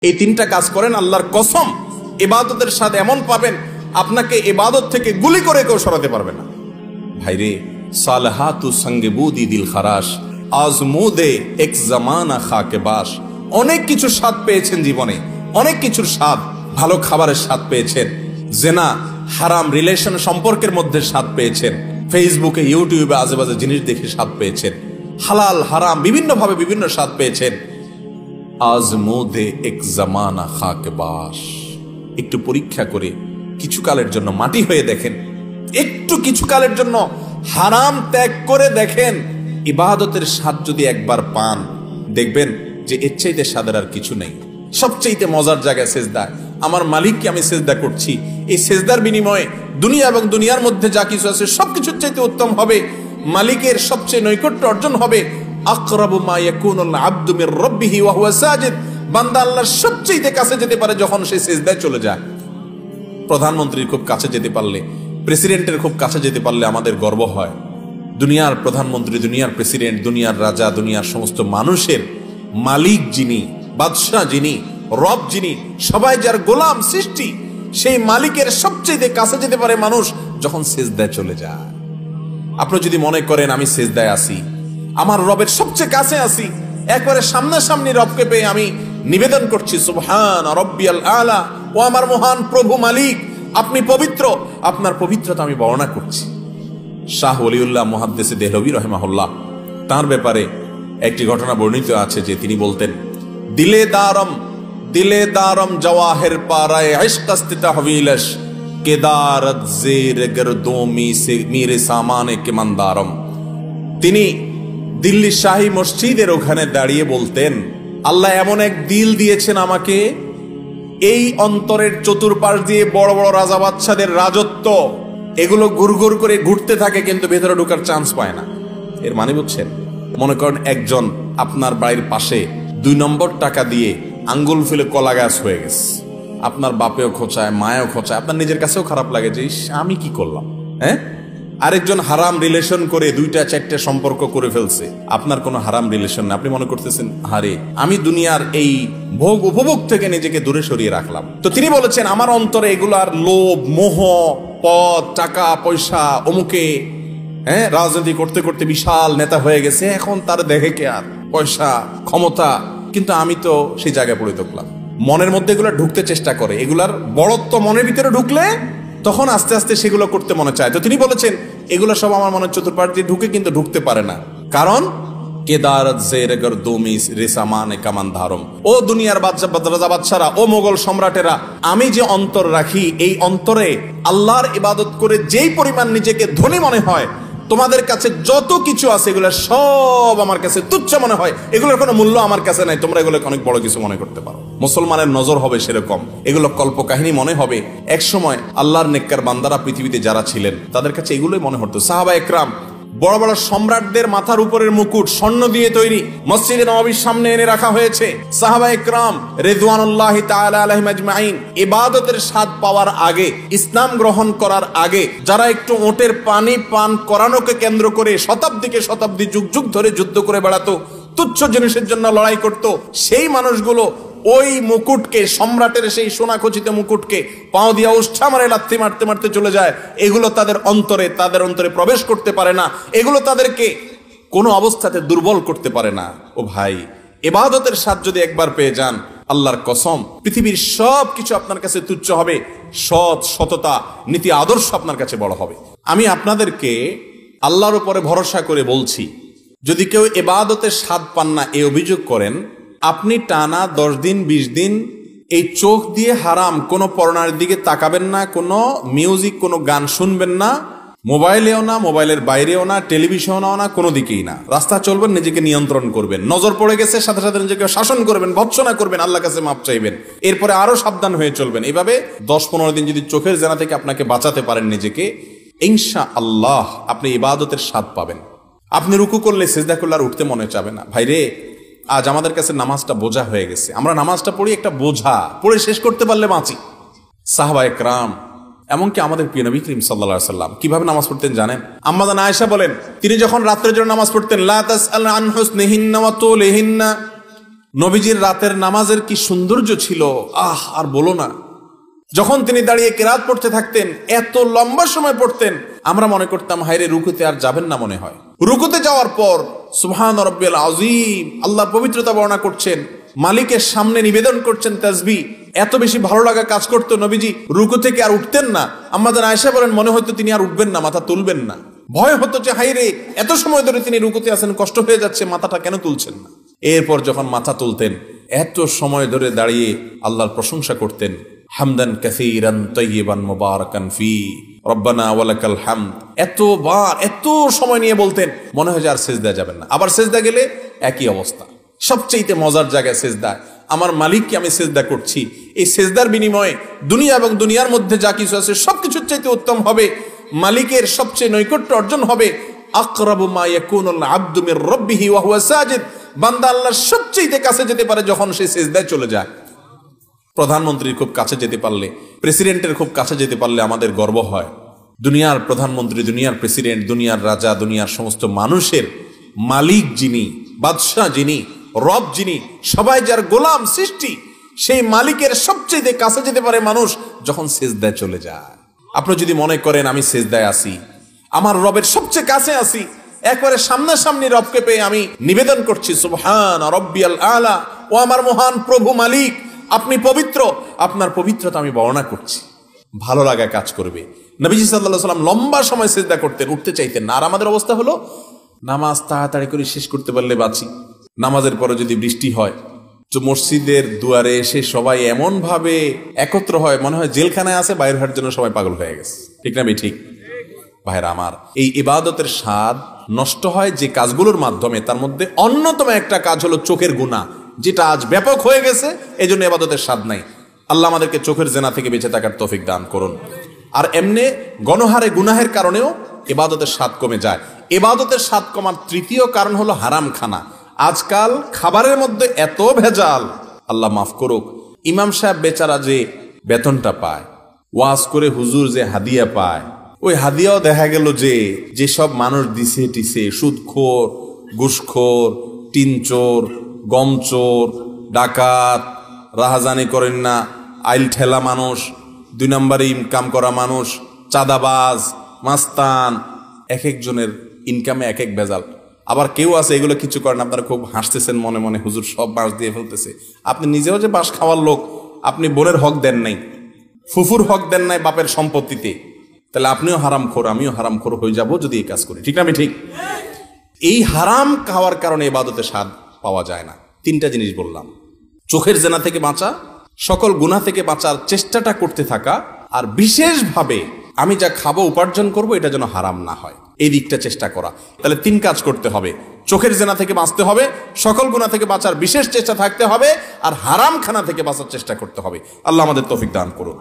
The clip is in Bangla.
এই তিনটা কাজ করেন, আল্লাহর কসম ইবাদতের স্বাদ এমন পাবেন আপনাকে ইবাদত থেকে গুলি করে কেউ সরাতে পারবে না। ভাইরে, সালহাতু সঙ্গে বুদি দিল খারাস, আজমুদে এক জামানা খাকে বাস। অনেক কিছুর স্বাদ পেয়েছেন জীবনে, অনেক কিছুর স্বাদ, ভালো খাবারের স্বাদ পেয়েছেন, জেনা হারাম রিলেশন সম্পর্কের মধ্যে স্বাদ পেয়েছেন, ফেসবুকে ইউটিউবে আজেবাজে জিনিস দেখে স্বাদ পেয়েছেন, হালাল হারাম বিভিন্ন ভাবে বিভিন্ন স্বাদ পেয়েছেন। আজমুদে এক জামানা খাকে বাস। একটু পরীক্ষা করে কিছুকালের জন্য মাটি হয়ে দেখেন, একটু কিছুকালের জন্য হারাম ত্যাগ করে দেখেন, ইবাদতের স্বাদ যদি একবার পান দেখবেন যে এর চাইতে স্বাদের আর কিছু নেই। সবচেয়ে মজার জায়গায় সেজদা। আমার মালিককে আমি সেজদা করছি, এই সেজদার বিনিময়ে দুনিয়া এবং দুনিয়ার মধ্যে যা কিছু আছে সবকিছুর চাইতে উত্তম হবে, মালিকের সবচেয়ে নৈকট্য অর্জন হবে। আকরাবু মা ইয়াকুনুল আবদু মির রাব্বিহি ওয়া হুয়া সাজিদ। বান্দা আল্লাহর সবচেয়ে কাছে যেতে পারে যখন সে সেজদায় চলে যায়। প্রধানমন্ত্রীর খুব কাছে যেতে পারলে, প্রেসিডেন্টের খুব কাছে যেতে পারলে আমাদের গর্ব হয়। দুনিয়ার প্রধানমন্ত্রী, দুনিয়ার প্রেসিডেন্ট, দুনিয়ার রাজা, দুনিয়ার সমস্ত মানুষের মালিক যিনি, বাদশাহ যিনি, রব যিনি, সবাই যার গোলাম সৃষ্টি, সেই মালিকের সবচেয়ে কাছে যেতে পারে মানুষ যখন সেজদায় চলে যায়। আপনি যদি মনে করেন আমি সেজদায় আসি, আমার রবের সবচেয়ে কাছে আসি, একবারে সামনাসামনি রবকে পেয়ে আমি নিবেদন করছি সুবহান রাব্বিয়াল আলা, ও আমার মহান প্রভু মালিক, আপনি পবিত্র, আপনার পবিত্রতা আমি বর্ণনা করছি। শাহ ওলিউল্লাহ মুহাদ্দিসে দেহলভী রাহিমাহুল্লাহ, তার ব্যাপারে একটি ঘটনা বর্ণিত আছে যে তিনি বলতেন, দিলে দারম জওয়াহির পারায়ে ইশক আস্তি তাহবিলশ, কেদারত জের গরদোমি সে মেরে সামানে কে মন্দারম। তিনি দিল্লি শাহী মসজিদের ওখানে দাঁড়িয়ে বলতেন, আল্লাহ এমন এক দিল দিয়েছেন আমাকে, এই অন্তরের চতুর্পাশ দিয়ে বড় বড় রাজা বাদশাদের রাজত্ব, এগুলো গুড়গুড় করে ঘুরতে থাকে কিন্তু ভেতরে ঢোকার চান্স পায় না। এর মানে বুঝছেন? মনে করেন একজন আপনার বাড়ির পাশে 2 নম্বর টাকা দিয়ে আঙ্গুল ফেলে কলা গাছ হয়ে গেছে, আপনার বাপেও খোঁচায়, মায়েও খোঁচায়, আপনার নিজের কাছেও খারাপ লাগে যে আমি কি করলাম। হ্যাঁ, আরেকজন হারাম রিলেশন করে 2-4টা সম্পর্ক করে ফেলছে, আপনার কোনো হারাম রিলেশন না, আপনি মনে করতেছেন আরে আমি দুনিয়ার এই ভোগ উপভোগ থেকে নিজেকে দূরে সরিয়ে রাখলাম। তো তিনি বলেছেন আমার অন্তরে এগুলার লোভ, মোহ, পদ, টাকা পয়সা, অমুকে রাজনীতি করতে করতে বিশাল নেতা হয়ে গেছে, এখন তার দেখে কে আর পয়সা, ক্ষমতা, কিন্তু আমি তো সেই জায়গায় পড়ে থাকলাম। মনের মধ্যে এগুলো ঢুকতে চেষ্টা করে, এগুলার বড়ত্ব মনের ভিতরে ঢুকলে তখন আস্তে আস্তে সেগুলো করতে মনে চায়। তো তিনি বলেছেন এগুলো সব আমার মনের চতুর্পাশ দিয়ে ঢুকে কিন্তু ঢুকতে পারে না, কারণ কেদারত জের গরদোমি রেসামানে কামান ধারম। ও দুনিয়ার রাজা বাদশারা, ও মোগল সম্রাটেরা, আমি যে অন্তর রাখি, এই অন্তরে আল্লাহর ইবাদত করে যেই পরিমাণ নিজেকে ধনী মনে হয়, তোমাদের কাছে যত কিছু আছে এগুলো সব আমার কাছে তুচ্ছ মনে হয়, এগুলোর কোনো মূল্য আমার কাছে নাই, তোমরা এগুলোকে অনেক বড় কিছু মনে করতে পারো। মুসলমানের নজর হবে সেরকম, এগুলো কল্পকাহিনী মনে হবে। এক সময় আল্লাহর নেককার বান্দারা পৃথিবীতে যারা ছিলেন তাদের কাছে এগুলোই মনে হতো। সাহাবা একরাম বড় বড় সম্রাটদের মাথার উপরের মুকুট স্বর্ণ দিয়ে তৈরি মসজিদে নববীর সামনে এনে রাখা হয়েছে। সাহাবা একরাম রিদওয়ানুল্লাহি তাআলা আলাইহিম আজমাইন ইবাদতের স্বাদ পাওয়ার আগে, ইসলাম গ্রহণ করার আগে, যারা একটু ওটের পানি পান করানোকে কেন্দ্র করে শতাব্দীকে শতাব্দী যুগ যুগ ধরে যুদ্ধ করে বেড়াতো, তুচ্ছ জিনিসের জন্য লড়াই করত, সেই মানুষগুলো ওই মুকুটকে, সম্রাটের সেই সোনা খচিত মুকুটকে পাও দিয়া উষ্ঠা মারে লাথি মারতে মারতে চলে যায়। এগুলো তাদের অন্তরে প্রবেশ করতে পারে না, এগুলো তাদেরকে কোনো অবস্থাতে দুর্বল করতে পারে না। ও ভাই, ইবাদতের স্বাদ যদি একবার পেয়ে যান, আল্লাহর কসম পৃথিবীর সব কিছু আপনার কাছে তুচ্ছ হবে, সততা, নীতি, আদর্শ আপনার কাছে বড় হবে। আমি আপনাদেরকে আল্লাহর উপরে ভরসা করে বলছি, যদি কেউ ইবাদতের স্বাদ পান না এই অভিযোগ করেন, আপনি টানা 10 দিন 20 দিন এই চোখ দিয়ে হারাম কোনো পর্নোর দিকে তাকাবেন না, কোনো মিউজিক, কোনো গান শুনবেন না, মোবাইলেও না, মোবাইলের বাইরেও না, টেলিভিশনেও না, কোনো দিকেই না। রাস্তা চলবেন, নিজেকে নিয়ন্ত্রণ করবেন, নজর পড়ে গেছে সাথে সাথে নিজেকে শাসন করবেন, ভৎসনা করবেন, আল্লাহর কাছে মাপ চাইবেন, এরপরে আরো সাবধান হয়ে চলবেন। এইভাবে 10-15 দিন যদি চোখের জেনা থেকে আপনাকে বাঁচাতে পারেন নিজেকে, ইনশাআল্লাহ আপনি ইবাদতের স্বাদ পাবেন। আপনি রুকু করলে, সিজদা করলে আর উঠতে মনে চাবে না। ভাইরে, আজ আমাদের কাছে নামাজটা বোঝা হয়ে গেছে, আমরা নামাজটা পড়ি একটা বোঝা, পড়ে শেষ করতে পারলে বাঁচি। সাহাবা একরাম, এমনকি আমাদের প্রিয় নবী করিম সাল্লাল্লাহু আলাইহি সাল্লাম কিভাবে নামাজ পড়তেন জানেন? আম্মা জান আয়েশা বলেন, তিনি যখন রাত্রের জন্য নামাজ পড়তেন, লা তাসআল আন হুসনিহিন্না ওয়া তুলিহিন্না, নবীজির রাতের নামাজের কি সৌন্দর্য ছিল, আর বলো না। যখন তিনি দাঁড়িয়ে কেরাত পড়তে থাকতেন, এত লম্বা সময় পড়তেন, আমরা মনে করতাম হায়রে রুকুতে আর যাবেন না মনে হয়। রুকুতে যাওয়ার পর সুবহান রাব্বিয়াল আযীম, আল্লাহর পবিত্রতা বর্ণনা করছেন, মালিকের সামনে নিবেদন করছেন তাসবিহ। এত বেশি ভালো লাগা কাজ করতো, নবীজি রুকু থেকে আর উঠতেন না। আমাদের আয়েশা বলেন মনে হতো তিনি আর উঠবেন না, মাথা তুলবেন না। ভয় হতো যে হায়রে এত সময় ধরে তিনি রুকুতে আছেন, কষ্ট হয়ে যাচ্ছে, মাথাটা কেন তুলছেন না। এরপর যখন মাথা তুলতেন, এত সময় ধরে দাঁড়িয়ে আল্লাহর প্রশংসা করতেন, হামদান কাসীরান তাইয়িবান মুবারাকান ফি রব্বানা ওয়ালাকাল হামদ। এত সময় নিয়ে বলতেন, মনে হয় যে আর সিজদা যাবেন না। আবার সিজদা গেলে একই অবস্থা। সবচেয়ে মজার জায়গায় সিজদা, আমার মালিককে আমি সিজদা করছি, এই সিজদার বিনিময়ে দুনিয়া এবং দুনিয়ার মধ্যে যা কিছু আছে সবকিছুর চাইতে উত্তম হবে, মালিকের সবচেয়ে নৈকট্য অর্জন হবে। আকরাবু মা ইয়াকুনুল আবদু মির রাব্বিহি ওয়া হুয়া সাজিদ, বান্দা আল্লাহর সবচেয়ে কাছে যেতে পারে যখন সে সিজদায় চলে যায়। প্রধানমন্ত্রীর খুব কাছে যেতে পারলে, প্রেসিডেন্টের খুব কাছে যেতে পারলে আমাদের গর্ব হয়। দুনিয়ার প্রধানমন্ত্রী, দুনিয়ার প্রেসিডেন্ট, দুনিয়ার রাজা, দুনিয়ার সমস্ত মানুষের মালিক যিনি, বাদশাহ যিনি, রব যিনি, সবাই যার গোলাম সৃষ্টি, সেই মালিকের সবচেয়ে কাছে যেতে পারে মানুষ যখন সিজদায় চলে যায়। আপনি যদি মনে করেন আমি সিজদায় আছি, আমার রবের সবচেয়ে কাছে আছি, একবারে সামনাসামনি রবকে পেয়ে আমি নিবেদন করছি সুবহান রাব্বিয়াল আলা, ও আমার মহান প্রভু মালিক, আপনি পবিত্র, আপনার পবিত্রতা আমি বর্ণনা করছি। ভালো লাগা কাজ করবে। নবীজি সাল্লাল্লাহু আলাইহি ওয়াসাল্লাম লম্বা সময় সিজদা করতেন, উঠতে চাইতেন না। আর আমাদের অবস্থা হলো নামাজ তাড়াতাড়ি করে শেষ করতে পারলে বাঁচি। নামাজের পরে যদি বৃষ্টি হয় তো মসজিদের দুয়ারে এসে সবাই এমন ভাবে একত্র হয়, মনে হয় জেলখানায় আছে, বাইরে হওয়ার জন্য সবাই পাগল হয়ে গেছে। ঠিক না ঠিক ভাইরা আমার? এই ইবাদতের স্বাদ নষ্ট হয় যে কাজগুলোর মাধ্যমে, তার মধ্যে অন্যতম একটা কাজ হলো চোখের গুনাহ, যেটা আজ ব্যাপক হয়ে গেছে। এই জন্য ইবাদতের স্বাদ নাই। আল্লাহ আমাদেরকে চোখের জেনা থেকে বেঁচে থাকার তৌফিক দান করুন। আর এমনি গণহারে গুনাহের কারণেও ইবাদতের স্বাদ কমে যায়। ইবাদতের স্বাদ কমার তৃতীয় কারণ হলো হারাম খানা। আজকাল খাবারের মধ্যে এত ভেজাল, আল্লাহ মাফ করুক। ইমাম সাহেব বেচারা যে বেতনটা পায়, ওয়াজ করে হুজুর যে হাদিয়া পায়, ওই হাদিয়াও দেখা গেল যে যেসব মানুষ দিছে টিছে, সুদখোর, ঘুষখোর, টিনচোর, গমচোর, ডাকাত, রাহাজানি করেন না, আইল ঠেলা মানুষ, 2 নম্বরে ইনকাম করা মানুষ, চাঁদাবাজ, মাস্তান, এক একজনের ইনকামে এক এক ভেজাল। আবার কেউ আছে এগুলো কিছু করেন, আপনারা খুব হাসতেছেন মনে মনে, হুজুর সব বাঁশ দিয়ে ফেলতেছে। আপনি নিজেও যে বাঁশ খাওয়ার লোক, আপনি বোনের হক দেন নাই, ফুফুর হক দেন নাই বাপের সম্পত্তিতে, তাহলে আপনিও হারামখোর, আমিও হারামখোর হয়ে যাব যদি এই কাজ করি। ঠিক না ঠিক? এই হারাম খাওয়ার কারণে ইবাদতে স্বাদ পাওয়া যায় না। 3টা জিনিস বললাম, চোখের জেনা থেকে বাঁচা, সকল গুনাহ থেকে বাঁচার চেষ্টাটা করতে থাকা, আর বিশেষভাবে আমি যা খাবো উপার্জন করব এটা যেন হারাম না হয়, এই দিকটা চেষ্টা করা। তাহলে 3 কাজ করতে হবে, চোখের জেনা থেকে বাঁচতে হবে, সকল গুনাহ থেকে বাঁচার বিশেষ চেষ্টা থাকতে হবে, আর হারাম খানা থেকে বাঁচার চেষ্টা করতে হবে। আল্লাহ আমাদের তৌফিক দান করুন।